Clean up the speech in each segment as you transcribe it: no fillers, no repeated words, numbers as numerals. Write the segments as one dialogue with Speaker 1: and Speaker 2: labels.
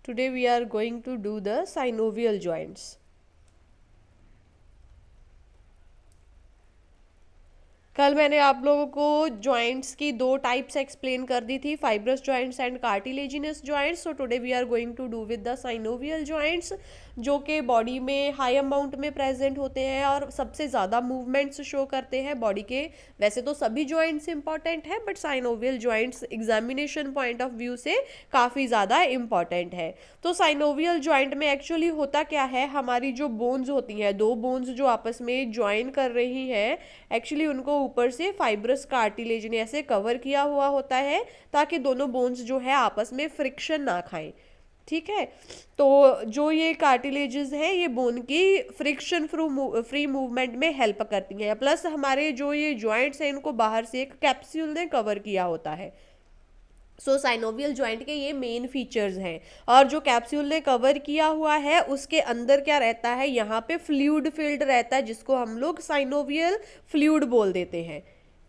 Speaker 1: Today we are going to do the synovial joints. कल मैंने आप लोगों को जॉइंट्स की दो टाइप्स एक्सप्लेन कर दी थी, fibrous joints and cartilaginous joints. So today we are going to do with the synovial joints, जो कि बॉडी में हाई अमाउंट में प्रेजेंट होते हैं और सबसे ज़्यादा मूवमेंट्स शो करते हैं बॉडी के. वैसे तो सभी जॉइंट्स इंपॉर्टेंट है, but synovial joints examination point of view से काफ़ी ज़्यादा इंपॉर्टेंट है. तो साइनोवियल जॉइंट में एक्चुअली होता क्या है, हमारी जो बोन्स होती हैं, दो बोन्स जो आपस में ज्वाइन कर रही हैं, एक्चुअली उनको ऊपर से फाइब्रस कार्टिलेज ने ऐसे कवर किया हुआ होता है ताकि दोनों बोन्स जो है आपस में फ्रिक्शन ना खाएं. ठीक है. तो जो ये कार्टिलेजेस हैं ये बोन की फ्रिक्शन फ्री मूवमेंट में हेल्प करती हैं. प्लस हमारे जो ये जॉइंट्स हैं इनको बाहर से एक कैप्सूल ने कवर किया होता है. सो साइनोवियल जॉइंट के ये मेन फीचर्स हैं. और जो कैप्सूल ने कवर किया हुआ है उसके अंदर क्या रहता है, यहाँ पे फ्लूइड फिल्ड रहता है जिसको हम लोग साइनोवियल फ्लूइड बोल देते हैं.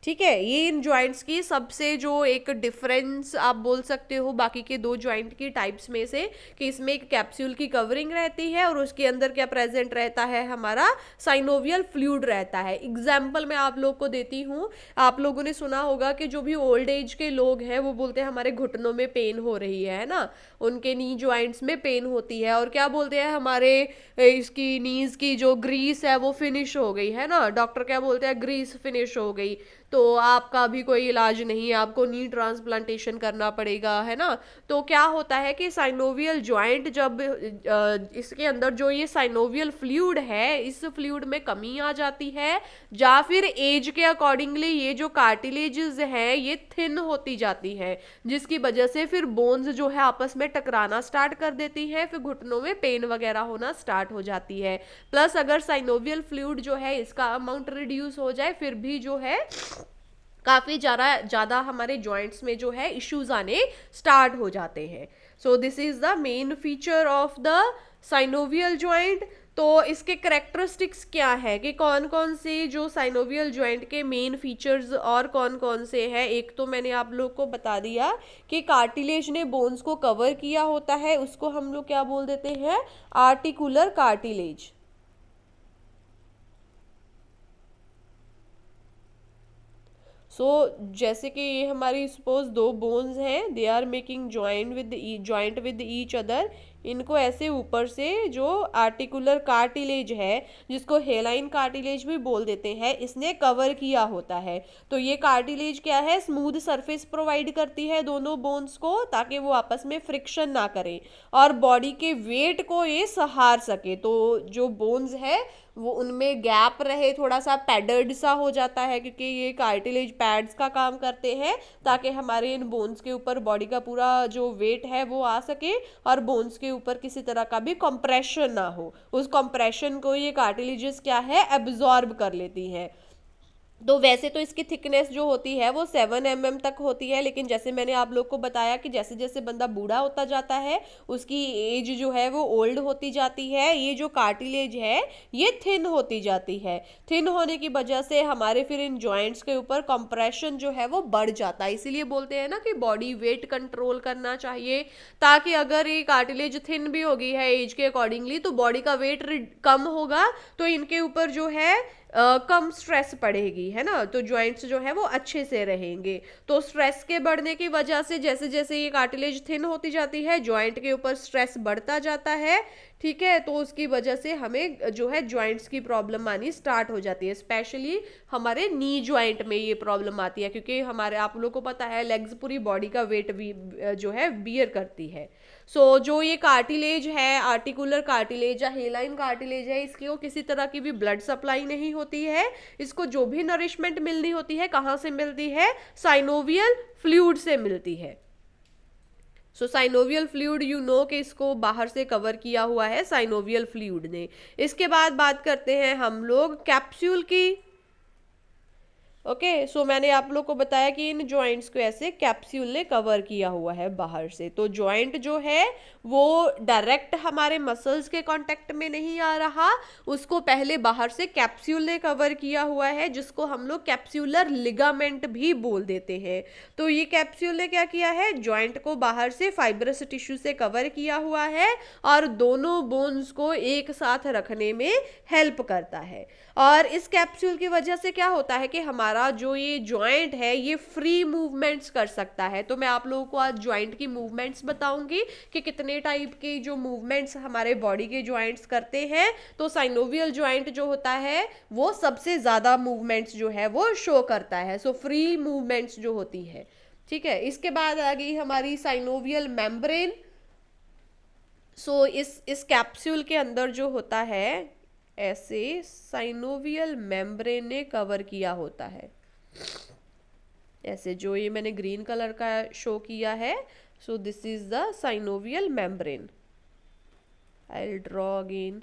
Speaker 1: ठीक है. ये इन जॉइंट्स की सबसे जो एक डिफरेंस आप बोल सकते हो बाकी के दो जॉइंट की टाइप्स में से, कि इसमें एक कैप्सूल की कवरिंग रहती है और उसके अंदर क्या प्रेजेंट रहता है, हमारा साइनोवियल फ्लूइड रहता है. एग्जाम्पल मैं आप लोग को देती हूँ. आप लोगों ने सुना होगा कि जो भी ओल्ड एज के लोग हैं वो बोलते हैं हमारे घुटनों में पेन हो रही है ना, उनके नी जॉइंट्स में पेन होती है, और क्या बोलते हैं हमारे इसकी नीज की जो ग्रीस है वो फिनिश हो गई है ना. डॉक्टर क्या बोलते हैं, ग्रीस फिनिश हो गई तो आपका भी कोई इलाज नहीं है, आपको नी ट्रांसप्लांटेशन करना पड़ेगा, है ना. तो क्या होता है कि साइनोवियल जॉइंट जब इसके अंदर जो ये साइनोवियल फ्लूइड है, इस फ्लूइड में कमी आ जाती है, या फिर एज के अकॉर्डिंगली ये जो कार्टिलेजेस हैं ये थिन होती जाती हैं, जिसकी वजह से फिर बोन्स जो है आपस में टकराना स्टार्ट कर देती हैं, फिर घुटनों में पेन वगैरह होना स्टार्ट हो जाती है. प्लस अगर साइनोवियल फ्लूइड जो है इसका अमाउंट रिड्यूस हो जाए फिर भी जो है काफ़ी ज़्यादा हमारे जॉइंट्स में जो है इश्यूज आने स्टार्ट हो जाते हैं. So this is the main feature of the synovial joint. तो इसके करेक्टरिस्टिक्स क्या है कि कौन कौन से जो साइनोवियल जॉइंट के मेन फीचर्स और कौन कौन से हैं. एक तो मैंने आप लोग को बता दिया कि कार्टिलेज ने बोन्स को कवर किया होता है, उसको हम लोग क्या बोल देते हैं, आर्टिकुलर कार्टिलेज. जैसे कि ये हमारी सपोज दो बोन्स हैं, they are making joint with each other. इनको ऐसे ऊपर से जो आर्टिकुलर कार्टिलेज है, जिसको हेलाइन कार्टिलेज भी बोल देते हैं, इसने कवर किया होता है. तो ये कार्टिलेज क्या है, स्मूथ सरफेस प्रोवाइड करती है दोनों बोन्स को ताकि वो आपस में फ्रिक्शन ना करें और बॉडी के वेट को ये सहार सके. तो जो बोन्स है वो उनमें गैप रहे, थोड़ा सा पैडर्ड सा हो जाता है, क्योंकि ये कार्टिलेज पैड्स का काम करते हैं ताकि हमारे इन बोन्स के ऊपर बॉडी का पूरा जो वेट है वो आ सके और बोन्स के ऊपर किसी तरह का भी कंप्रेशन ना हो. उस कंप्रेशन को ये कार्टिलेजेस क्या है, एब्जॉर्ब कर लेती हैं. तो वैसे तो इसकी थिकनेस जो होती है वो 7 mm तक होती है, लेकिन जैसे मैंने आप लोग को बताया कि जैसे जैसे बंदा बूढ़ा होता जाता है उसकी एज जो है वो ओल्ड होती जाती है, ये जो कार्टिलेज है ये थिन होती जाती है. थिन होने की वजह से हमारे फिर इन जॉइंट्स के ऊपर कंप्रेशन जो है वो बढ़ जाता है. इसीलिए बोलते हैं ना कि बॉडी वेट कंट्रोल करना चाहिए, ताकि अगर ये कार्टिलेज थिन भी होगी है एज के अकॉर्डिंगली तो बॉडी का वेट कम होगा, तो इनके ऊपर जो है कम स्ट्रेस पड़ेगी, है ना. तो जॉइंट्स जो है वो अच्छे से रहेंगे. तो स्ट्रेस के बढ़ने की वजह से जैसे जैसे ये कार्टिलेज थिन होती जाती है जॉइंट के ऊपर स्ट्रेस बढ़ता जाता है. ठीक है. तो उसकी वजह से हमें जो है जॉइंट्स की प्रॉब्लम आनी स्टार्ट हो जाती है. स्पेशली हमारे नी जॉइंट में ये प्रॉब्लम आती है, क्योंकि हमारे आप लोगों को पता है लेग्स पूरी बॉडी का वेट भी जो है बियर करती है. जो ये कार्टिलेज है, आर्टिकुलर कार्टिलेज या हेलाइन कार्टिलेज है, इसकी को किसी तरह की भी ब्लड सप्लाई नहीं होती है. इसको जो भी नरिशमेंट मिलनी होती है कहाँ से मिलती है, साइनोवियल फ्लूइड से मिलती है. साइनोवियल फ्लूइड यू नो कि इसको बाहर से कवर किया हुआ है साइनोवियल फ्लूइड ने. इसके बाद बात करते हैं हम लोग कैप्सूल की. ओके, सो मैंने आप लोग को बताया कि इन जॉइंट्स को ऐसे कैप्सूल ने कवर किया हुआ है बाहर से। तो जॉइंट जो है वो डायरेक्ट हमारे मसल्स के कांटेक्ट में नहीं आ रहा, उसको पहले बाहर से कैप्सूल ने कवर किया हुआ है, जिसको हम लोग कैप्सूलर लिगामेंट भी बोल देते हैं। तो ये कैप्सूल ने क्या किया है, जॉइंट को बाहर से फाइब्रस टिश्यू से कवर किया हुआ है और दोनों बोन्स को एक साथ रखने में हेल्प करता है। और इस कैप्सूल की वजह से क्या होता है कि हमारा जो ये जॉइंट है ये फ्री मूवमेंट्स कर सकता है। तो मैं आप लोगों को आज जॉइंट की मूवमेंट्स बताऊंगी कि कितने टाइप के जो मूवमेंट्स हमारे बॉडी के जॉइंट्स करते हैं। तो साइनोवियल जॉइंट जो होता है वो सबसे ज़्यादा मूवमेंट्स जो है वो शो करता है, सो फ्री मूवमेंट्स जो होती है। ठीक है, इसके बाद आ गई हमारी साइनोवियल मेम्ब्रेन। सो इस कैप्सूल के अंदर जो होता है ऐसे साइनोवियल मेम्ब्रेन ने कवर किया होता है, ऐसे जो ये मैंने ग्रीन कलर का शो किया है। So this is the synovial membrane. I will draw again.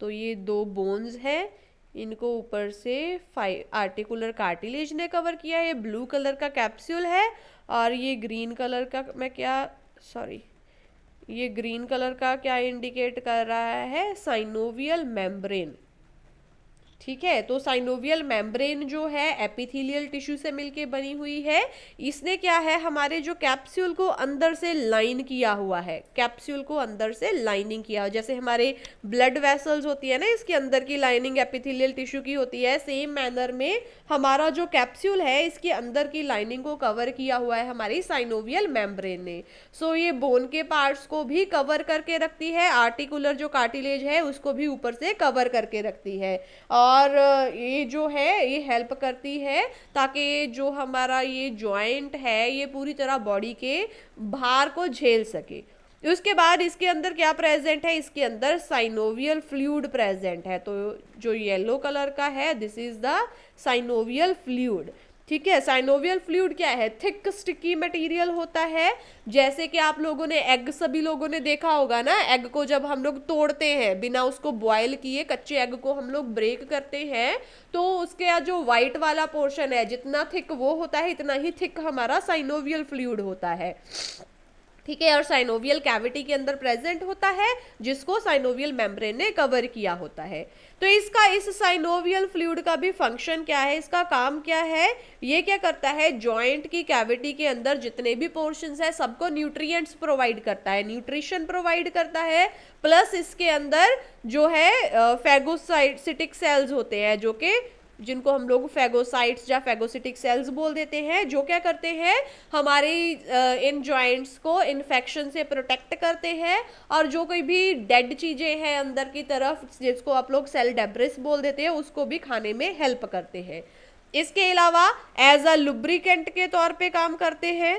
Speaker 1: तो ये दो बोन्स हैं, इनको ऊपर से आर्टिकुलर कार्टिलेज ने कवर किया है। ये ब्लू कलर का कैप्सूल है और ये ग्रीन कलर का ये ग्रीन कलर का क्या इंडिकेट कर रहा है, साइनोवियल मेम्ब्रेन। ठीक है, तो साइनोवियल मेम्ब्रेन जो है एपिथेलियल टिश्यू से मिलके बनी हुई है। इसने क्या है, हमारे जो कैप्सूल को अंदर से लाइन किया हुआ है, कैप्सूल को अंदर से लाइनिंग किया हुआ, जैसे हमारे ब्लड वेसल्स होती है ना, इसके अंदर की लाइनिंग एपिथेलियल टिश्यू की होती है, सेम मैनर में हमारा जो कैप्सूल है इसके अंदर की लाइनिंग को कवर किया हुआ है हमारी साइनोवियल मेम्ब्रेन ने। सो ये बोन के पार्ट्स को भी कवर करके रखती है, आर्टिकुलर जो कार्टिलेज है उसको भी ऊपर से कवर करके रखती है। और ये जो है ये हेल्प करती है ताकि जो हमारा ये जॉइंट है ये पूरी तरह बॉडी के भार को झेल सके। उसके बाद इसके अंदर क्या प्रेजेंट है, इसके अंदर साइनोवियल फ्लूइड प्रेजेंट है। तो जो येलो कलर का है this is the synovial fluid. ठीक है, साइनोवियल फ्लूइड क्या है, थिक स्टिकी मटेरियल होता है। जैसे कि आप लोगों ने एग, सभी लोगों ने देखा होगा ना, एग को जब हम लोग तोड़ते हैं बिना उसको बॉयल किए, कच्चे एग को हम लोग ब्रेक करते हैं, तो उसके जो व्हाइट वाला पोर्शन है जितना थिक वो होता है इतना ही थिक हमारा साइनोवियल फ्लूइड होता है। ठीक है, और साइनोवियल कैविटी के अंदर प्रेजेंट होता है जिसको साइनोवियल मेम्ब्रेन ने कवर किया होता है। तो इसका इस साइनोवियल फ्लूइड का भी फंक्शन क्या है, इसका काम क्या है, ये क्या करता है, जॉइंट की कैविटी के अंदर जितने भी पोर्शंस है सबको न्यूट्रिएंट्स प्रोवाइड करता है, न्यूट्रिशन प्रोवाइड करता है। प्लस इसके अंदर जो है फैगोसाइटिक सेल्स होते हैं जो कि जिनको हम लोग फैगोसाइट्स या फैगोसिटिक सेल्स बोल देते हैं, जो क्या करते हैं हमारे इन जॉइंट्स को इन्फेक्शन से प्रोटेक्ट करते हैं। और जो कोई भी डेड चीज़ें हैं अंदर की तरफ जिसको आप लोग सेल डेब्रिस बोल देते हैं उसको भी खाने में हेल्प करते हैं। इसके अलावा एज अ लुब्रिकेंट के तौर पे काम करते हैं।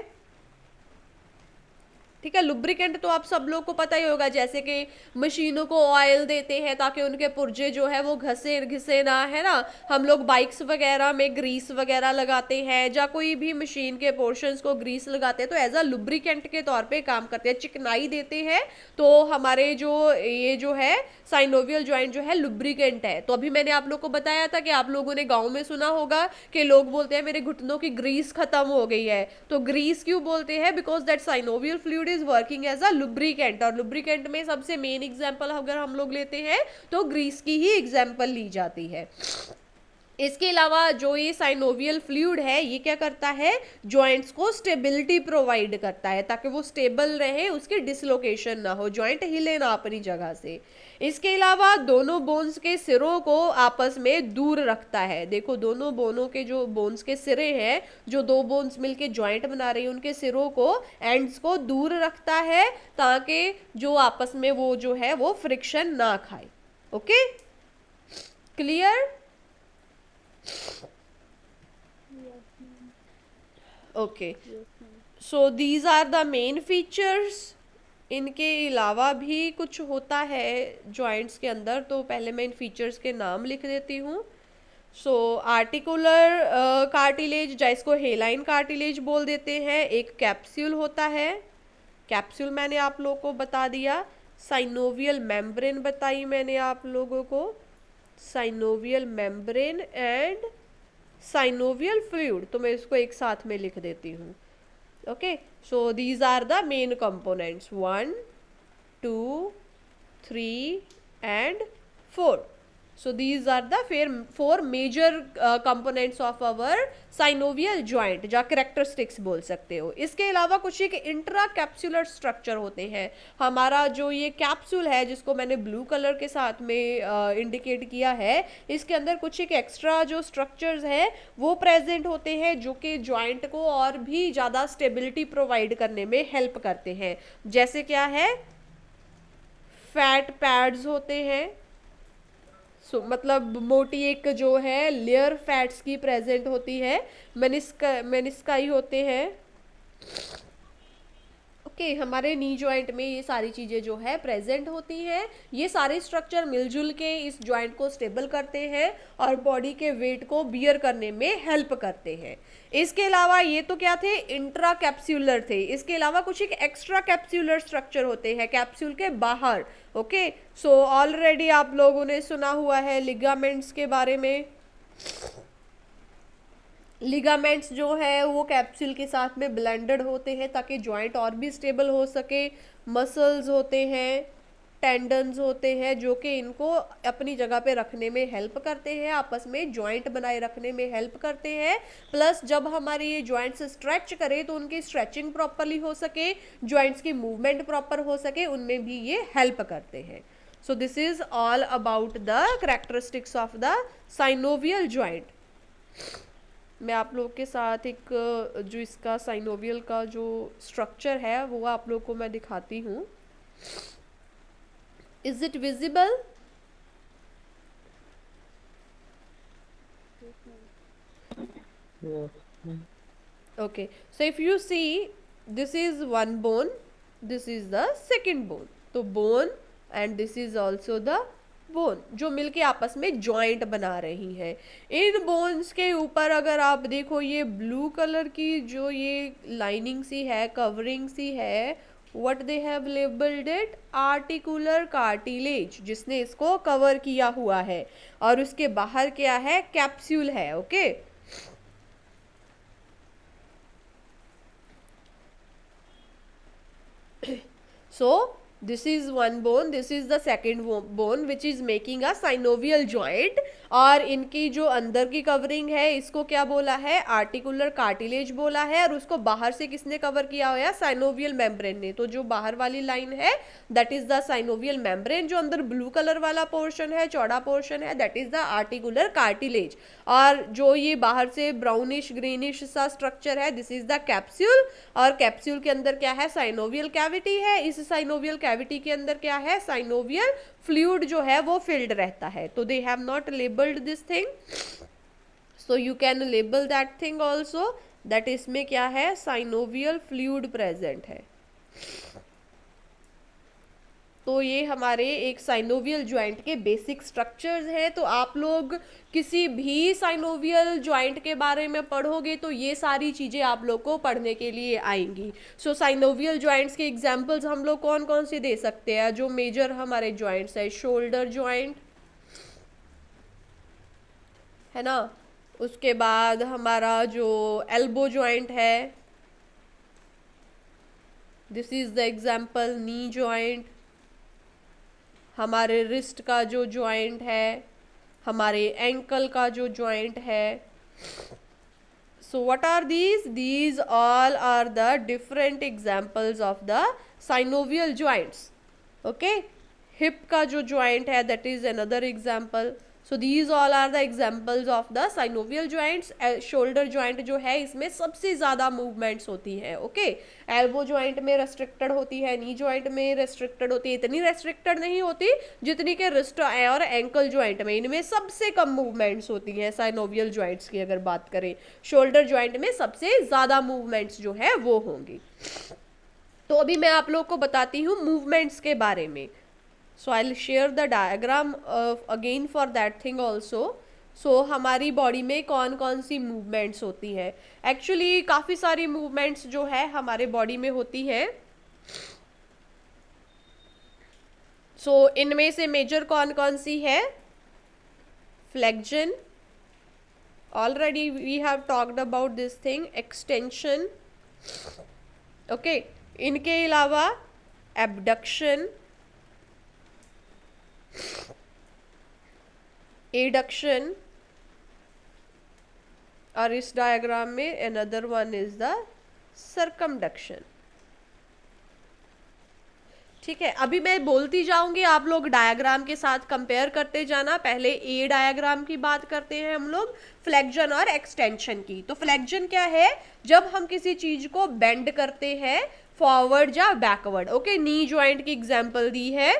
Speaker 1: ठीक है, लुब्रिकेंट तो आप सब लोग को पता ही होगा, जैसे कि मशीनों को ऑयल देते हैं ताकि उनके पुर्जे जो है वो घसे घिसे ना, है ना। हम लोग बाइक्स वगैरह में ग्रीस वगैरह लगाते हैं या कोई भी मशीन के पोर्शंस को ग्रीस लगाते हैं, तो एज अ लुब्रिकेंट के तौर पे काम करते हैं, चिकनाई देते हैं। तो हमारे जो ये जो है साइनोवियल जॉइंट जो है लुब्रिकेंट है। तो अभी मैंने आप लोग को बताया था कि आप लोगों ने गाँव में सुना होगा कि लोग बोलते हैं मेरे घुटनों की ग्रीस खत्म हो गई है। तो ग्रीस क्यों बोलते हैं, because that synovial fluid is working as a lubricant. और लुब्रिकेंट में सबसे मेन एग्जांपल अगर हम लोग लेते हैं तो ग्रीस की ही एग्जांपल ली जाती है। इसके अलावा जो ये साइनोवियल फ्लूइड है ये क्या करता है, जॉइंट्स को स्टेबिलिटी प्रोवाइड करता है ताकि वो स्टेबल रहे, उसकी डिसलोकेशन ना हो, जॉइंट हिले ना अपनी जगह से। इसके अलावा दोनों बोन्स के सिरों को आपस में दूर रखता है। देखो दोनों बोनों के जो बोन्स के सिरे हैं, जो दो बोन्स मिलके जॉइंट बना रही है उनके सिरों को, एंड्स को दूर रखता है ताकि जो आपस में वो जो है वो फ्रिक्शन ना खाए। Okay, clear? Okay, so these are the main features. इनके अलावा भी कुछ होता है जॉइंट्स के अंदर, तो पहले मैं इन फीचर्स के नाम लिख देती हूँ। सो आर्टिकुलर कार्टिलेज जिसको हेलाइन कार्टिलेज बोल देते हैं, एक कैप्सूल होता है, कैप्सूल मैंने आप लोगों को बता दिया। साइनोवियल मेम्ब्रेन बताई मैंने आप लोगों को। Synovial membrane and synovial fluid, तो मैं इसको एक साथ में लिख देती हूँ। Okay, so these are the main components 1 2 3 and 4. So these are the four major components of our synovial joint, जा characteristics बोल सकते हो। इसके अलावा कुछ एक इंट्रा कैप्सुलर स्ट्रक्चर होते हैं। हमारा जो ये कैप्सूल है जिसको मैंने ब्लू कलर के साथ में इंडिकेट किया है, इसके अंदर कुछ एक एक्स्ट्रा जो स्ट्रक्चर्स है वो प्रेजेंट होते हैं जो कि जॉइंट को और भी ज़्यादा स्टेबिलिटी प्रोवाइड करने में हेल्प करते हैं। जैसे क्या है, फैट पैड्स होते हैं, मतलब मोटी एक जो है लेयर फैट्स की प्रेजेंट होती है, मेनिस्काई होते हैं। ओके, हमारे नी जॉइंट में ये सारी चीज़ें जो है प्रेजेंट होती हैं। ये सारे स्ट्रक्चर मिलजुल के इस जॉइंट को स्टेबल करते हैं और बॉडी के वेट को बियर करने में हेल्प करते हैं। इसके अलावा ये तो क्या थे, इंट्रा कैप्सूलर थे। इसके अलावा कुछ एक एक्स्ट्रा कैप्सूलर स्ट्रक्चर होते हैं कैप्सूल के बाहर। ओके, सो ऑलरेडी आप लोगों ने सुना हुआ है लिगामेंट्स के बारे में। लिगामेंट्स जो है वो कैप्सूल के साथ में ब्लेंडेड होते हैं ताकि जॉइंट और भी स्टेबल हो सके। मसल्स होते हैं, टेंडन्स होते हैं जो कि इनको अपनी जगह पे रखने में हेल्प करते हैं, आपस में जॉइंट बनाए रखने में हेल्प करते हैं। प्लस जब हमारे ये जॉइंट्स स्ट्रेच करें तो उनकी स्ट्रेचिंग प्रॉपरली हो सके, जॉइंट्स की मूवमेंट प्रॉपर हो सके, उनमें भी ये हेल्प करते हैं। So this is all about the characteristics of the synovial joint. मैं आप लोग के साथ एक जो इसका साइनोवियल का जो स्ट्रक्चर है वो आप लोग को मैं दिखाती हूँ। Is it visible? Okay, so if you see this is one bone, this is the second bone, तो bone and this is also the bone जो मिलके आपस में जॉइंट बना रही हैं। इन बोन्स के ऊपर अगर आप देखो ये ब्लू कलर की जो ये लाइनिंग सी है, कवरिंग सी है, what they have labelled it, articular cartilage, जिसने इसको कवर किया हुआ है। और उसके बाहर क्या है, कैप्सूल है। Okay, so this is one bone, this is the second bone which is making a synovial joint। और इनकी जो अंदर की कवरिंग है इसको क्या बोला है, आर्टिकुलर कार्टिलेज बोला है। और उसको बाहर से किसने कवर किया हुआ है, साइनोवियल मेम्ब्रेन ने। तो जो बाहर वाली लाइन है that is the synovial membrane, जो अंदर ब्लू कलर वाला पोर्शन है, चौड़ा पोर्शन है, that is the articular cartilage. और जो ये बाहर से ब्राउनिश ग्रीनिश सा स्ट्रक्चर है, दिस इज द कैप्सूल। और कैप्सूल के अंदर क्या है, साइनोवियल कैविटी है। इस साइनोवियल कैविटी के अंदर क्या है, साइनोवियल फ्लूइड जो है वो फिल्ड रहता है। तो they have not labelled this thing, so you can label that thing also, that इसमें क्या है, साइनोवियल फ्लूइड प्रेजेंट है। तो ये हमारे एक साइनोवियल जॉइंट के बेसिक स्ट्रक्चर्स हैं। तो आप लोग किसी भी साइनोवियल जॉइंट के बारे में पढ़ोगे तो ये सारी चीज़ें आप लोग को पढ़ने के लिए आएंगी। सो साइनोवियल जॉइंट्स के एग्जांपल्स हम लोग कौन कौन से दे सकते हैं, जो मेजर हमारे जॉइंट्स है, शोल्डर जॉइंट है ना, उसके बाद हमारा जो एल्बो जॉइंट है, this is the example, knee joint, हमारे रिस्ट का जो जॉइंट है, हमारे एंकल का जो जॉइंट है। So what are these all are the different examples of the synovial joints. Okay, hip का जो जॉइंट है that is another example. So these all are the examples of the synovial joints. Shoulder joint जो है इसमें सबसे ज़्यादा movements होती हैं। ओके, एल्बो जॉइंट में रेस्ट्रिक्टेड होती है, नी जॉइंट में रेस्ट्रिक्टेड होती है, इतनी रेस्ट्रिक्टेड नहीं होती जितनी के रिस्ट और एंकल जॉइंट में, इनमें सबसे कम मूवमेंट्स होती हैं। साइनोवियल जॉइंट्स की अगर बात करें, शोल्डर जॉइंट में सबसे ज़्यादा मूवमेंट्स जो है वो होंगी। तो अभी मैं आप लोग को बताती हूँ मूवमेंट्स के बारे में। So I'll share the diagram again for that thing also. So हमारी बॉडी में कौन कौन सी मूवमेंट्स होती हैं। एक्चुअली काफ़ी सारी मूवमेंट्स जो है हमारे बॉडी में होती हैं। So इनमें से मेजर कौन कौन सी है, flexion, already we have talked about this thing, extension, okay, इनके अलावा abduction, adduction, और इस डायग्राम में another one is the circumduction. ठीक है, अभी मैं बोलती जाऊंगी, आप लोग डायग्राम के साथ कंपेयर करते जाना. पहले ए डायग्राम की बात करते हैं हम लोग, फ्लेक्जन और एक्सटेंशन की. तो फ्लेक्जन क्या है? जब हम किसी चीज को बेंड करते हैं फॉरवर्ड या बैकवर्ड. ओके, नी जॉइंट की एग्जांपल दी है.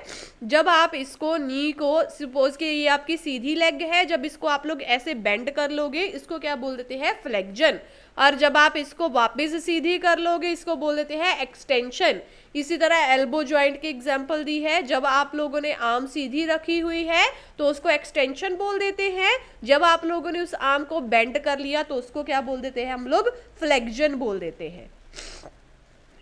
Speaker 1: जब आप इसको नी को, सपोज कि ये आपकी सीधी लेग है, जब इसको आप लोग ऐसे बेंड कर लोगे, इसको क्या बोल देते हैं? फ्लेक्जन. और जब आप इसको वापस सीधी कर लोगे, इसको बोल देते हैं एक्सटेंशन. इसी तरह एल्बो जॉइंट की एग्जांपल दी है. जब आप लोगों ने आर्म सीधी रखी हुई है तो उसको एक्सटेंशन बोल देते हैं. जब आप लोगों ने उस आर्म को बेंड कर लिया तो उसको क्या बोल देते हैं हम लोग? फ्लेक्जन बोल देते हैं.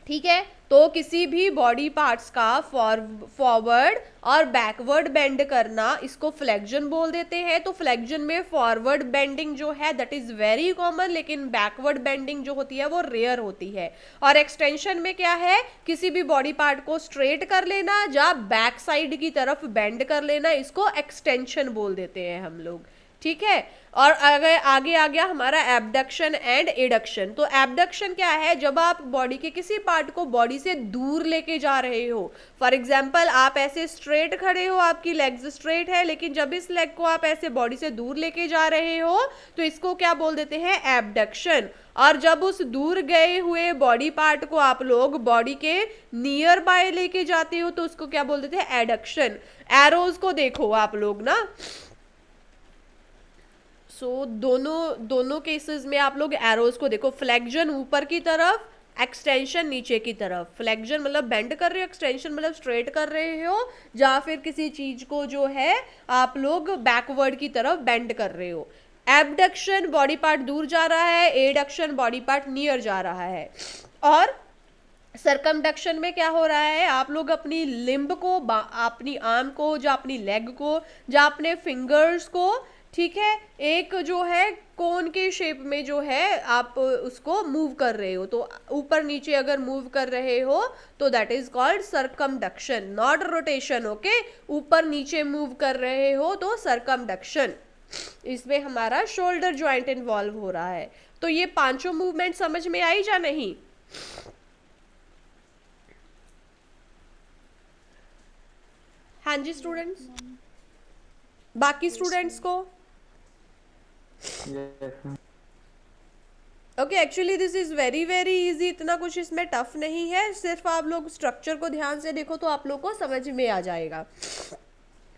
Speaker 1: ठीक है, तो किसी भी बॉडी पार्ट्स का फॉरवर्ड और बैकवर्ड बेंड करना, इसको फ्लेक्जन बोल देते हैं. तो फ्लेक्जन में फॉरवर्ड बेंडिंग जो है दैट इज वेरी कॉमन, लेकिन बैकवर्ड बेंडिंग जो होती है वो रेयर होती है. और एक्सटेंशन में क्या है? किसी भी बॉडी पार्ट को स्ट्रेट कर लेना या बैक साइड की तरफ बेंड कर लेना, इसको एक्सटेंशन बोल देते हैं हम लोग. ठीक है, और अगर आगे आ गया हमारा एबडक्शन एंड एडक्शन. तो एबडक्शन क्या है? जब आप बॉडी के किसी पार्ट को बॉडी से दूर लेके जा रहे हो. फॉर एग्जांपल, आप ऐसे स्ट्रेट खड़े हो, आपकी लेग्स स्ट्रेट है, लेकिन जब इस लेग को आप ऐसे बॉडी से दूर लेके जा रहे हो तो इसको क्या बोल देते हैं? एबडक्शन. और जब उस दूर गए हुए बॉडी पार्ट को आप लोग बॉडी के नियर बाय लेके जाते हो तो उसको क्या बोल देते हैं? एडक्शन. एरोज को देखो आप लोग ना, दोनों केसेस में आप लोग एरोज को देखो. फ्लेक्जन ऊपर की तरफ, एक्सटेंशन नीचे की तरफ. फ्लेक्जन मतलब बेंड कर रहे हो, एक्सटेंशन मतलब स्ट्रेट कर रहे हो, या फिर किसी चीज को जो है आप लोग बैकवर्ड की तरफ बेंड कर रहे हो. एबडक्शन बॉडी पार्ट दूर जा रहा है, एडक्शन बॉडी पार्ट नियर जा रहा है. और सरकमडक्शन में क्या हो रहा है? आप लोग अपनी लिम्ब को, अपनी आर्म को, या अपनी लेग को, या अपने फिंगर्स को, ठीक है, एक जो है कोन के शेप में जो है आप उसको मूव कर रहे हो. तो ऊपर नीचे अगर मूव कर रहे हो तो that is called circumduction, not rotation. Okay, ऊपर नीचे मूव कर रहे हो तो सरकमडक्शन. इसमें हमारा शोल्डर ज्वाइंट इन्वॉल्व हो रहा है. तो ये पांचों मूवमेंट समझ में आई या नहीं? हाँ जी स्टूडेंट्स, बाकी स्टूडेंट्स को? Okay, actually this is very very easy, इतना कुछ इसमें टफ नहीं है. सिर्फ आप लोग स्ट्रक्चर को ध्यान से देखो तो आप लोग को समझ में आ जाएगा.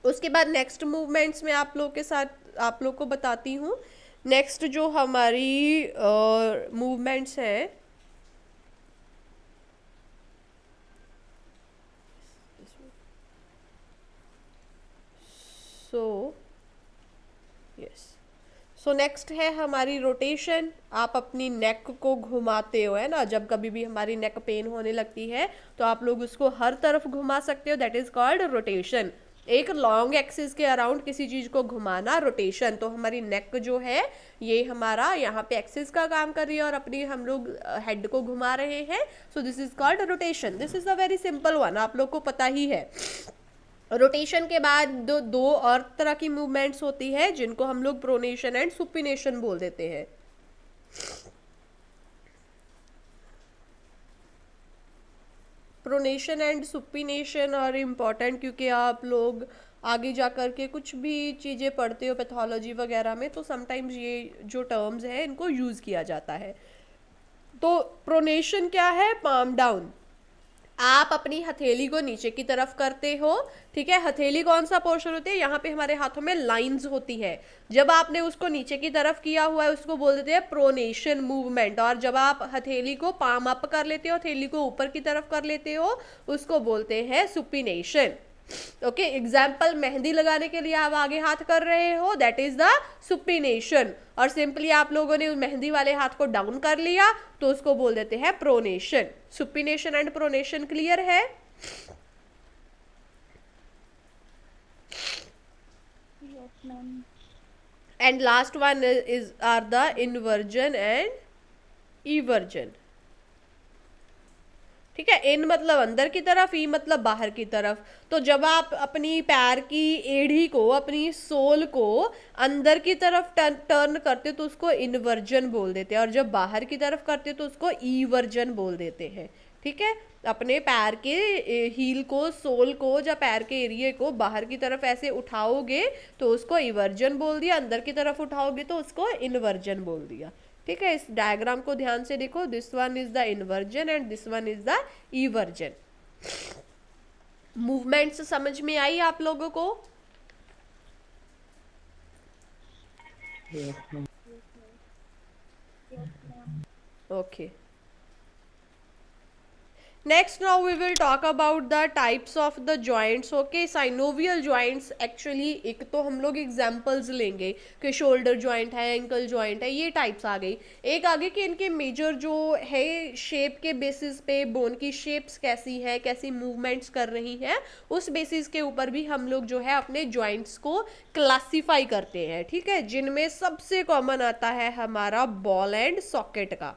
Speaker 1: उसके बाद नेक्स्ट मूवमेंट्स में आप लोग के साथ आप लोग को बताती हूँ. नेक्स्ट जो हमारी मूवमेंट्स हैं, सो नेक्स्ट है हमारी रोटेशन. आप अपनी नेक को घुमाते हो, है ना. जब कभी भी हमारी नेक पेन होने लगती है तो आप लोग उसको हर तरफ घुमा सकते हो, दैट इज कॉल्ड रोटेशन. एक लॉन्ग एक्सिस के अराउंड किसी चीज को घुमाना, रोटेशन. तो हमारी नेक जो है ये हमारा यहाँ पे एक्सिस का काम कर रही है और अपनी हम लोग हेड को घुमा रहे हैं. So this is called rotation. This is a very simple one, आप लोग को पता ही है. रोटेशन के बाद दो और तरह की मूवमेंट्स होती है जिनको हम लोग प्रोनेशन एंड सुपिनेशन बोल देते हैं. प्रोनेशन एंड सुपिनेशन और इम्पॉर्टेंट, क्योंकि आप लोग आगे जा कर के कुछ भी चीज़ें पढ़ते हो पैथोलॉजी वगैरह में, तो समटाइम्स ये जो टर्म्स हैं इनको यूज़ किया जाता है. तो प्रोनेशन क्या है? Palm down. आप अपनी हथेली को नीचे की तरफ करते हो. ठीक है, हथेली कौन सा पोर्शन होती है? यहाँ पे हमारे हाथों में लाइंस होती है. जब आपने उसको नीचे की तरफ किया हुआ है उसको बोल देते हैं प्रोनेशन मूवमेंट. और जब आप हथेली को पाम अप कर लेते हो, हथेली को ऊपर की तरफ कर लेते हो, उसको बोलते हैं सुपिनेशन. ओके, एग्जाम्पल, मेहंदी लगाने के लिए आप आगे हाथ कर रहे हो, दैट इज द सुपिनेशन. और सिंपली आप लोगों ने मेहंदी वाले हाथ को डाउन कर लिया तो उसको बोल देते हैं pronation. Supination and pronation clear है?
Speaker 2: Yes, ma'am.
Speaker 1: And last one is are the inversion and eversion. ठीक है, इन मतलब अंदर की तरफ, ई मतलब बाहर की तरफ। तो जब आप अपनी पैर की एड़ी को, अपनी सोल को अंदर की तरफ टर्न करते हो तो उसको इन्वर्जन बोल देते हैं, और जब बाहर की तरफ करते हो तो उसको ईवर्जन बोल देते हैं। ठीक है, अपने पैर के हील को, सोल को, या पैर के एरिए को बाहर की तरफ ऐसे उठाओगे तो उसको इवर्जन बोल दिया, अंदर की तरफ उठाओगे तो उसको इन्वर्जन बोल दिया। ठीक है, इस डायग्राम को ध्यान से देखो, this one is the inversion and this one is the eversion. Movements समझ में आई आप लोगों को? Okay, next now we will talk about the types of the joints. okay, synovial joints actually एक तो हम लोग एग्जांपल्स लेंगे कि शोल्डर जॉइंट है, एंकल जॉइंट है, ये टाइप्स आ गई। एक आगे कि इनके मेजर जो है शेप के बेसिस पे, बोन की शेप्स कैसी है, कैसी मूवमेंट्स कर रही है, उस बेसिस के ऊपर भी हम लोग जो है अपने जॉइंट्स को क्लासीफाई करते हैं। ठीक है, जिनमें सबसे कॉमन आता है हमारा बॉल एंड सॉकेट का।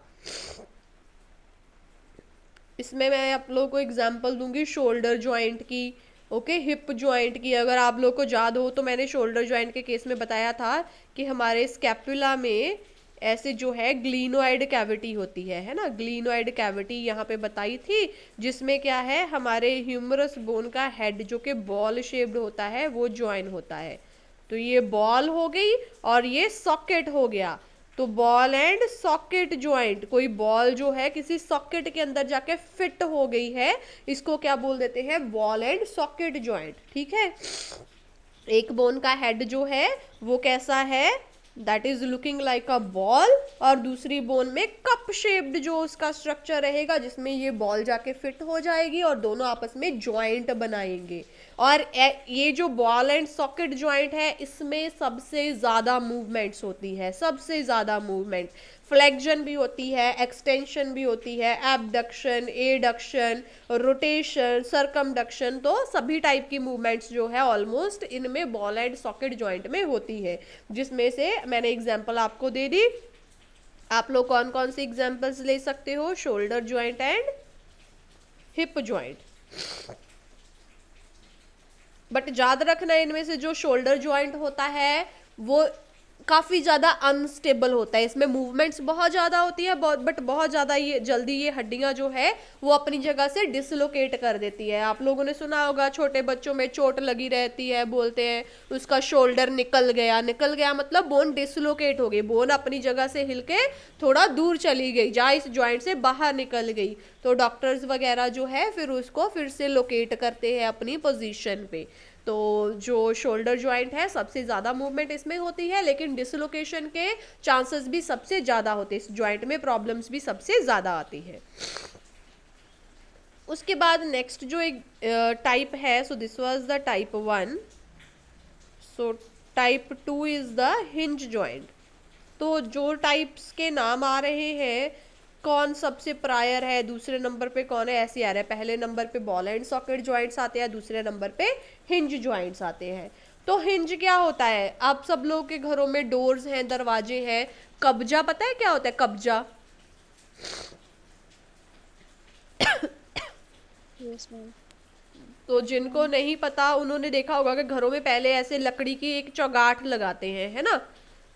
Speaker 1: इसमें मैं आप लोगों को एग्जांपल दूंगी शोल्डर जॉइंट की, ओके, हिप जॉइंट की। अगर आप लोग को याद हो तो मैंने शोल्डर जॉइंट के केस में बताया था कि हमारे स्कैपुला में ऐसे जो है ग्लीनोइड कैविटी होती है ना, ग्लीनोइड कैविटी यहाँ पे बताई थी, जिसमें क्या है हमारे ह्यूमरस बोन का हेड जो कि बॉल शेप्ड होता है वो ज्वाइन होता है। तो ये बॉल हो गई और ये सॉकेट हो गया। तो बॉल एंड सॉकेट ज्वाइंट, कोई बॉल जो है किसी सॉकेट के अंदर जाके फिट हो गई है, इसको क्या बोल देते हैं? Ball and socket joint. ठीक है, एक बोन का हेड जो है वो कैसा है? That is looking like a ball, और दूसरी बोन में कप शेप्ड जो उसका स्ट्रक्चर रहेगा जिसमें ये बॉल जाके फिट हो जाएगी और दोनों आपस में ज्वाइंट बनाएंगे। और ये जो बॉल एंड सॉकेट ज्वाइंट है इसमें सबसे ज़्यादा मूवमेंट्स होती है, सबसे ज़्यादा मूवमेंट। फ्लेक्शन भी होती है, एक्सटेंशन भी होती है, एबडक्शन, एडक्शन, रोटेशन, सरकमडक्शन, तो सभी टाइप की मूवमेंट्स जो है ऑलमोस्ट इनमें बॉल एंड सॉकेट जॉइंट में होती है, जिसमें से मैंने एग्जांपल आपको दे दी। आप लोग कौन कौन सी एग्जांपल्स ले सकते हो? Shoulder joint and hip joint. But याद रखना इनमें से जो शोल्डर जॉइंट होता है वो काफ़ी ज़्यादा अनस्टेबल होता है, इसमें मूवमेंट्स बहुत ज़्यादा होती है, बट बहुत ज़्यादा ये जल्दी ये हड्डियाँ जो है वो अपनी जगह से डिसलोकेट कर देती है। आप लोगों ने सुना होगा छोटे बच्चों में चोट लगी रहती है, बोलते हैं उसका शोल्डर निकल गया। निकल गया मतलब बोन डिसलोकेट हो गई, बोन अपनी जगह से हिल के थोड़ा दूर चली गई, जहाँ इस जॉइंट से बाहर निकल गई। तो डॉक्टर्स वगैरह जो है फिर उसको फिर से लोकेट करते हैं अपनी पोजीशन पे। तो जो शोल्डर जॉइंट है सबसे ज़्यादा मूवमेंट इसमें होती है, लेकिन डिसलोकेशन के चांसेस भी सबसे ज़्यादा होते हैं, इस जॉइंट में प्रॉब्लम्स भी सबसे ज़्यादा आती है। उसके बाद नेक्स्ट जो एक टाइप है, so this was the type 1। So type 2 is the hinge joint. तो जो टाइप्स के नाम आ रहे हैं, कौन सबसे प्रायर है, दूसरे नंबर पे कौन है, ऐसे आ रहा है। पहले नंबर पे बॉल एंड सॉकेट जॉइंट्स आते हैं, दूसरे नंबर पे हिंज जॉइंट्स आते हैं। तो हिंज क्या होता है? आप सब लोगों के घरों में डोर्स हैं, दरवाजे हैं। कब्जा पता है क्या होता है? कब्जा।
Speaker 2: Yes ma'am.
Speaker 1: तो जिनको नहीं पता उन्होंने देखा होगा कि घरों में पहले ऐसे लकड़ी की एक चौगाठ लगाते हैं, है ना।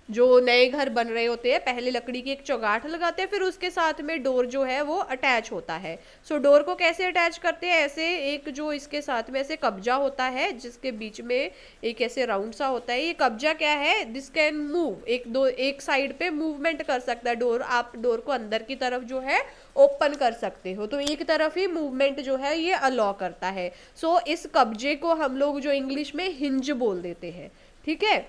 Speaker 1: जो नए घर बन रहे होते हैं पहले लकड़ी की एक चौगाठ लगाते हैं, फिर उसके साथ में डोर जो है वो अटैच होता है। सो डोर को कैसे अटैच करते हैं? ऐसे एक जो इसके साथ में ऐसे कब्जा होता है जिसके बीच में एक ऐसे राउंड सा होता है। ये कब्जा क्या है? दिस कैन मूव, एक साइड पे मूवमेंट कर सकता है डोर। आप डोर को अंदर की तरफ जो है ओपन कर सकते हो, तो एक तरफ ही मूवमेंट जो है ये अलाउ करता है। सो इस कब्जे को हम लोग जो इंग्लिश में हिंज बोल देते हैं। ठीक है,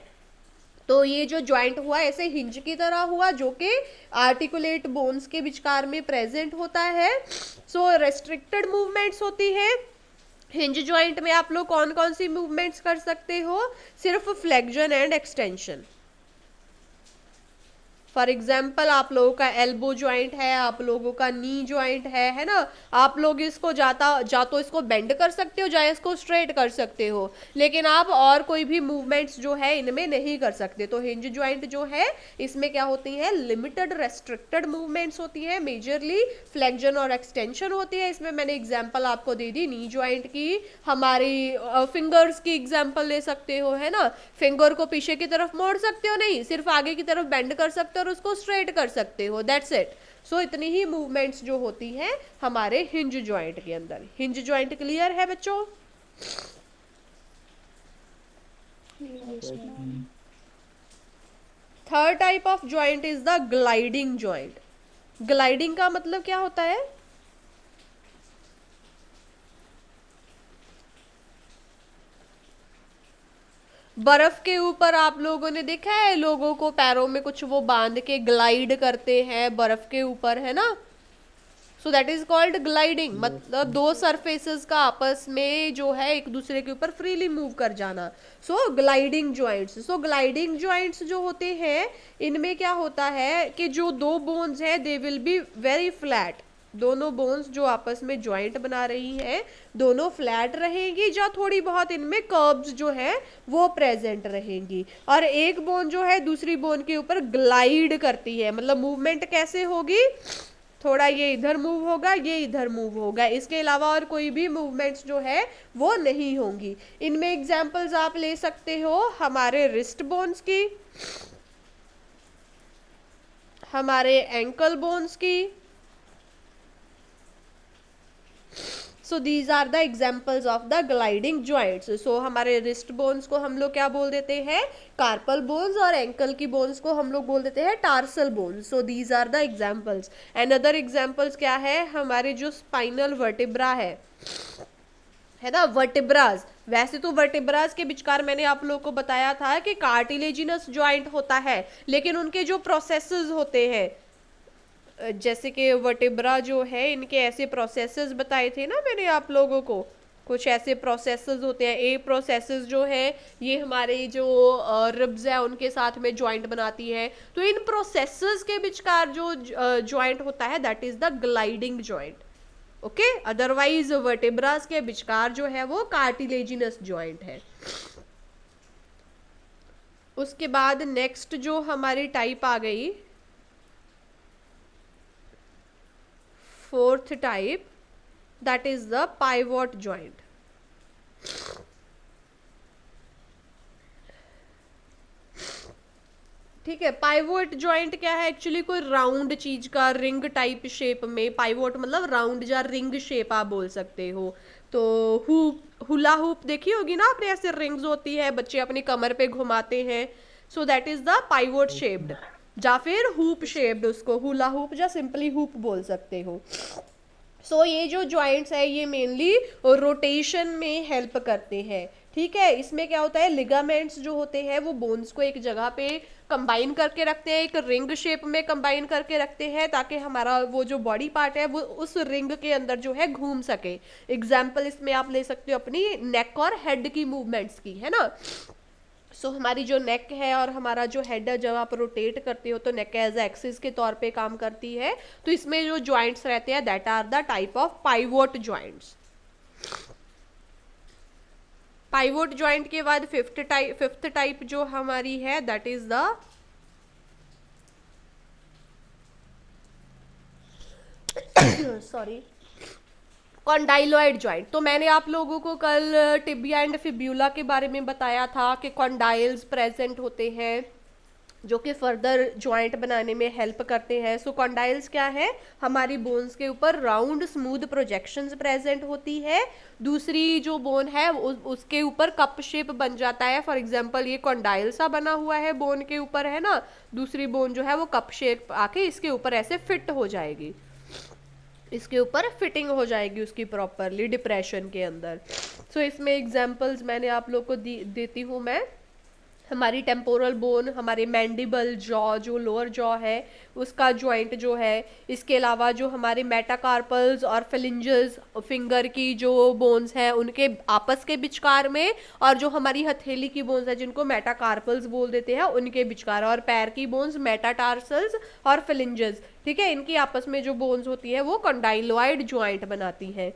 Speaker 1: तो ये जो ज्वाइंट हुआ ऐसे हिंज की तरह हुआ, जो कि आर्टिकुलेट बोन्स के विचकार में प्रेजेंट होता है। सो रेस्ट्रिक्टेड मूवमेंट्स होती है। हिंज ज्वाइंट में आप लोग कौन कौन सी मूवमेंट्स कर सकते हो? सिर्फ flexion and extension. For example आप लोगों का एल्बो ज्वाइंट है, आप लोगों का नी ज्वाइंट है ना। आप लोग इसको जा तो इसको बेंड कर सकते हो, या इसको स्ट्रेट कर सकते हो, लेकिन आप और कोई भी मूवमेंट्स जो है इनमें नहीं कर सकते। तो हिंज ज्वाइंट जो है इसमें क्या होती है, लिमिटेड रेस्ट्रिक्टेड मूवमेंट्स होती है, मेजरली फ्लेक्जन और एक्सटेंशन होती है। इसमें मैंने एग्जांपल आपको दे दी नी ज्वाइंट की, हमारी फिंगर्स की एग्जांपल ले सकते हो, है ना। फिंगर को पीछे की तरफ मोड़ सकते हो, नहीं सिर्फ आगे की तरफ बेंड कर सकते हो और उसको स्ट्रेट कर सकते हो, दैट्स इट। सो इतनी ही मूवमेंट्स जो होती हैं हमारे हिंज ज्वाइंट के अंदर। हिंज ज्वाइंट क्लियर है बच्चों? Third type of joint is the gliding joint. Gliding का मतलब क्या होता है? बर्फ के ऊपर आप लोगों ने देखा है लोगों को पैरों में कुछ वो बांध के ग्लाइड करते हैं बर्फ के ऊपर, है ना। So that is called gliding, मतलब दो सरफेसेस का आपस में जो है एक दूसरे के ऊपर फ्रीली मूव कर जाना। सो ग्लाइडिंग ज्वाइंट्स। सो ग्लाइडिंग ज्वाइंट्स जो होते हैं इनमें क्या होता है कि जो दो बोन्स हैं they will be very flat. दोनों बोन्स जो आपस में ज्वाइंट बना रही हैं दोनों फ्लैट रहेंगी, या थोड़ी बहुत इनमें कर्व्स जो है वो प्रेजेंट रहेंगी। और एक बोन जो है दूसरी बोन के ऊपर ग्लाइड करती है, मतलब मूवमेंट कैसे होगी, थोड़ा ये इधर मूव होगा ये इधर मूव होगा, इसके अलावा और कोई भी मूवमेंट्स जो है वो नहीं होंगी। इनमें एग्जांपल्स आप ले सकते हो हमारे रिस्ट बोन्स की, हमारे एंकल बोन्स की। So these are the examples of the gliding joints. सो हमारे रिस्ट बोन्स को हम लोग क्या बोल देते हैं, कार्पल बोन्स, और एंकल की बोन्स को हम लोग बोल देते हैं tarsal bones. So these are the examples. And other examples क्या है, हमारे जो स्पाइनल वर्टिब्रा है ना, वर्टिब्रास। वैसे तो वर्टिब्रास के विचकार मैंने आप लोगों को बताया था कि कार्टिलेजिनस ज्वाइंट होता है, लेकिन उनके जो प्रोसेसेस होते हैं जैसे कि वर्टिब्रा जो है इनके ऐसे प्रोसेसेस बताए थे ना मैंने आप लोगों को, कुछ ऐसे प्रोसेसेस होते हैं। ए प्रोसेसेस जो है ये हमारे जो रिब्स है उनके साथ में ज्वाइंट बनाती है। तो इन प्रोसेसेस के विचकार जो ज्वाइंट होता है that is the gliding joint. Okay, otherwise vertebras के विचकार जो है वो कार्टिलेजिनस ज्वाइंट है। उसके बाद नेक्स्ट जो हमारी टाइप आ गई, fourth type, that is the pivot joint. ठीक है, पाइवोट ज्वाइंट क्या है, एक्चुअली कोई राउंड चीज का रिंग टाइप शेप में, पाइवोट मतलब राउंड या रिंग शेप आप बोल सकते हो। तो हुला हुप देखी होगी ना आपने, ऐसे रिंग्स होती है बच्चे अपनी कमर पे घुमाते हैं। So that is the pivot shaped, या फिर हुप शेप्ड, उसको हुला हुप या सिंपली हुप बोल सकते हो। सो ये जो ज्वाइंट्स है ये मेनली रोटेशन में हेल्प करते हैं। ठीक है, इसमें क्या होता है, लिगामेंट्स जो होते हैं वो बोन्स को एक जगह पे कंबाइन करके रखते हैं, एक रिंग शेप में कंबाइन करके रखते हैं, ताकि हमारा वो जो बॉडी पार्ट है वो उस रिंग के अंदर जो है घूम सके। एग्जाम्पल इसमें आप ले सकते हो अपनी नेक और हेड की मूवमेंट्स की, है ना। सो हमारी जो नेक है और हमारा जो हेड है, जब आप रोटेट करते हो तो नेक एज एक्सिस के तौर पे काम करती है। तो इसमें जो ज्वाइंट्स रहते हैं that are the type of pivot joints. Pivot joint के बाद फिफ्थ टाइप जो हमारी है that is the sorry condyloid joint. तो मैंने आप लोगों को कल टिबिया एंड फिब्यूला के बारे में बताया था कि कॉन्डाइल्स प्रेजेंट होते हैं जो कि फर्दर ज्वाइंट बनाने में हेल्प करते हैं। सो कॉन्डाइल्स क्या है, हमारी बोन्स के ऊपर राउंड स्मूथ प्रोजेक्शंस प्रेजेंट होती है। दूसरी जो बोन है उसके ऊपर कप शेप बन जाता है। फॉर एग्जांपल ये कॉन्डाइल सा बना हुआ है बोन के ऊपर, है ना, दूसरी बोन जो है वो कप शेप आके इसके ऊपर ऐसे फिट हो जाएगी, इसके ऊपर फिटिंग हो जाएगी उसकी प्रॉपरली डिप्रेशन के अंदर। सो इसमें एग्जांपल्स मैंने आप लोग को देती हूँ मैं। हमारी टेम्पोरल बोन, हमारे मैंडिबल जॉ, जो लोअर जॉ है उसका जॉइंट जो है, इसके अलावा जो हमारे मेटाकार्पल्स और फिलिंजेस फिंगर की जो बोन्स हैं उनके आपस के बिचकार में, और जो हमारी हथेली की बोन्स है जिनको मेटाकार्पल्स बोल देते हैं उनके बिचकार, और पैर की बोन्स मेटाटार्सल्स और फिलिंजेस, ठीक है, इनकी आपस में जो बोन्स होती है वो कंडाइलॉइड जॉइंट बनाती हैं।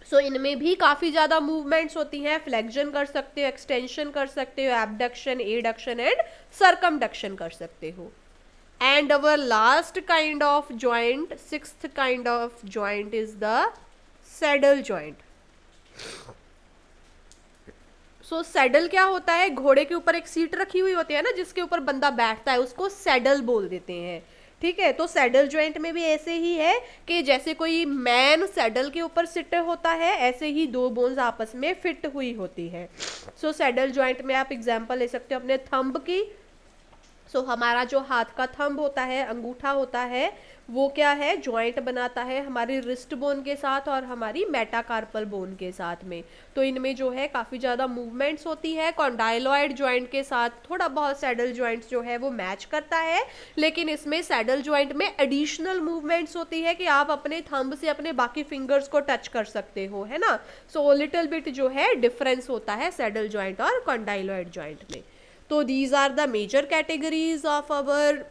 Speaker 1: सो इनमें भी काफ़ी ज़्यादा मूवमेंट्स होती हैं, फ्लेक्शन कर सकते हो, एक्सटेंशन कर सकते हो, एबडक्शन, एडक्शन एंड सरकमडक्शन कर सकते हो। And our last kind of joint, sixth kind of joint is the saddle joint. So saddle क्या होता है, घोड़े के ऊपर एक सीट रखी हुई होती है ना जिसके ऊपर बंदा बैठता है, उसको सैडल बोल देते हैं, ठीक है। तो सैडल जॉइंट में भी ऐसे ही है कि जैसे कोई मैन सैडल के ऊपर सिट होता है, ऐसे ही दो बोन्स आपस में फिट हुई होती है। सो सैडल जॉइंट में आप एग्जांपल ले सकते हो अपने थंब की। सो हमारा जो हाथ का थंब होता है, अंगूठा होता है, वो क्या है, जॉइंट बनाता है हमारी रिस्ट बोन के साथ और हमारी मेटाकार्पल बोन के साथ में। तो इनमें जो है काफ़ी ज़्यादा मूवमेंट्स होती है। कॉन्डाइलॉइड जॉइंट के साथ थोड़ा बहुत सैडल जॉइंट्स जो है वो मैच करता है, लेकिन इसमें सैडल जॉइंट में एडिशनल मूवमेंट्स होती है कि आप अपने थंब से अपने बाकी फिंगर्स को टच कर सकते हो, है ना। सो लिटिल बिट जो है डिफरेंस होता है सैडल जॉइंट और कॉन्डाइलॉइड जॉइंट में। तो these are the major categories of our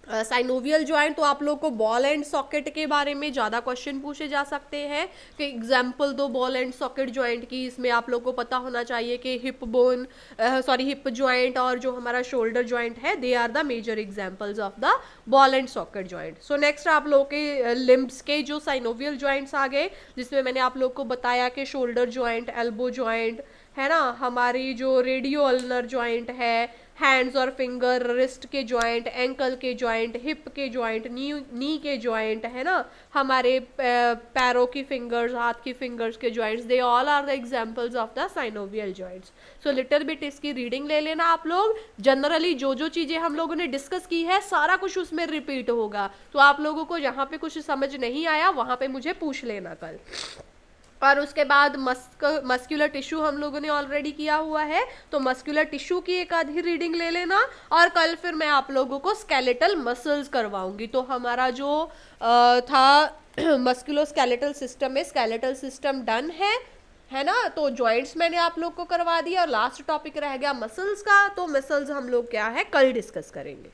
Speaker 1: synovial joint. तो आप लोग को बॉल एंड सॉकेट के बारे में ज़्यादा क्वेश्चन पूछे जा सकते हैं कि एग्जाम्पल दो बॉल एंड सॉकेट जॉइंट की। इसमें आप लोग को पता होना चाहिए कि हिप बोन हिप जॉइंट और जो हमारा शोल्डर जॉइंट है, they are the major examples of the ball and socket joint. So next आप लोग के लिम्ब्स के जो साइनोवियल जॉइंट्स आ गए, जिसमें मैंने आप लोग को बताया कि शोल्डर जॉइंट, एल्बो जॉइंट, है ना, हमारी जो रेडियो अल्नर जॉइंट है, हैंड्स और फिंगर, रिस्ट के जॉइंट, एंकल के जॉइंट, हिप के जॉइंट, नी के जॉइंट, है ना, हमारे पैरों की फिंगर्स, हाथ की फिंगर्स के joints, they all are the examples of the synovial joints. So little bit इसकी रीडिंग ले लेना आप लोग। जनरली जो जो चीज़ें हम लोगों ने डिस्कस की है सारा कुछ उसमें रिपीट होगा, तो आप लोगों को जहाँ पे कुछ समझ नहीं आया वहाँ पे मुझे पूछ लेना कल। और उसके बाद मस्कुलर टिश्यू हम लोगों ने ऑलरेडी किया हुआ है, तो मस्कुलर टिश्यू की एक आधी रीडिंग ले लेना। और कल फिर मैं आप लोगों को स्केलेटल मसल्स करवाऊंगी। तो हमारा जो था मस्कुलोस्केलेटल सिस्टम में, स्केलेटल सिस्टम डन है ना। तो जॉइंट्स मैंने आप लोग को करवा दिया और लास्ट टॉपिक रह गया मसल्स का। तो मसल्स हम लोग क्या है कल डिस्कस करेंगे।